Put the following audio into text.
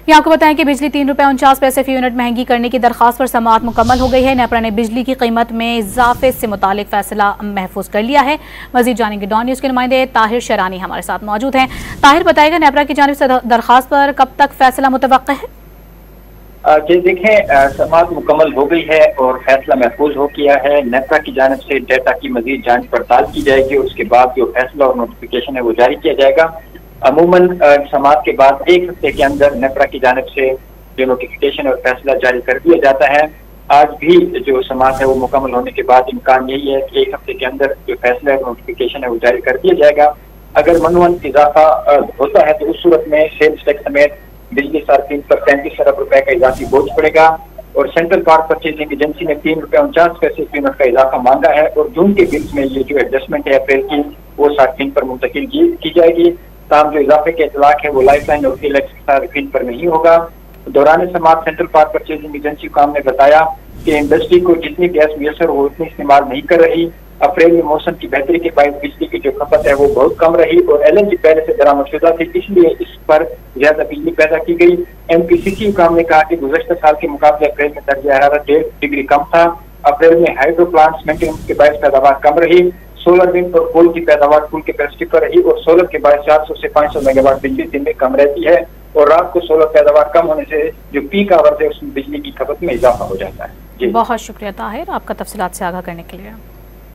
یہ آپ کو بتائیں کہ بجلی ₹3.49 فی یونٹ مہنگی کرنے کی درخواست پر سماعت مکمل ہو گئی ہے۔ نیپرا نے بجلی کی قیمت میں اضافے سے متعلق فیصلہ محفوظ کر لیا ہے۔ مزید جانیں گے ڈان نیوز کے نمائندے طاہر شرانی ہمارے ساتھ موجود ہیں۔ طاہر بتائے گا نیپرا کی جانب سے درخواست پر کب تک فیصلہ متوقع ہے؟ جی دیکھیں، سماعت مکمل ہو گئی ہے اور فیصلہ محفوظ ہو گیا ہے۔ نیپرا کی جانب سے ڈیٹا کی مزید جانچ پڑتال کی جائے گی، اس کے بعد جو فیصلہ اور نوٹیفیکیشن ہے وہ جاری کیا جائے گا۔ عموماً سماعت کے بعد 1 ہفتے کے اندر نیپرا کی جانب سے جو نوٹیفیکیشن اور فیصلہ جاری کر دیا جاتا ہے۔ آج بھی جو سماعت ہے وہ مکمل ہونے کے بعد امکان یہی ہے کہ 1 ہفتے کے اندر جو فیصلہ اور نوٹیفیکیشن ہے وہ جاری کر دیا جائے گا۔ اگر منوعاً اضافہ ہوتا ہے تو اس صورت میں سیلز ٹیکس سمیت بجلی صارفین پر 35 ارب روپے کا اضافی بوجھ پڑے گا، اور سینٹرل پاور پرچیزنگ ایجنسی نے ₹3.49 فی یونٹ کا اضافہ مانگا ہے، اور جون کے بلز میں یہ جو ایڈجسٹمنٹ ہے اپریل کی وہ صارفین پر منتقل کی جائے گی۔ تاہم جو اضافے کے اطلاق ہے وہ لائف لائن اور الیکٹرک صارفین پر نہیں ہوگا۔ دوران سماعت سینٹرل پاور پرچیزنگ ایجنسی کام نے بتایا کہ انڈسٹری کو جتنی گیس میسر ہو اتنی استعمال نہیں کر رہی۔ اپریل میں موسم کی بہتری کے باعث بجلی کی جو کھپت ہے وہ بہت کم رہی، اور LNG پہلے سے درآمد شدہ تھی، اس لیے اس پر زیادہ بجلی پیدا کی گئی۔ MPCC حکام نے کہا کہ گزشتہ سال کے مقابلے اپریل میں درجہ حرارت 1.5 ڈگری کم تھا۔ اپریل میں ہائیڈرو پلانٹس مینٹیننس کے باعث پیداوار کم رہی۔ سولر ونڈ اور کول کی پیداوار فل کیپیسٹی پر رہی، اور سولر کے باعث 400 سے 500 میگا واٹ بجلی دن میں کم رہتی ہے، اور رات کو سولر پیداوار کم ہونے سے جو پیک آورز ہے اس میں بجلی کی کھپت میں اضافہ ہو جاتا ہے۔ بہت شکریہ طاہر آپ کا تفصیلات سے آگاہ کرنے کے لیے۔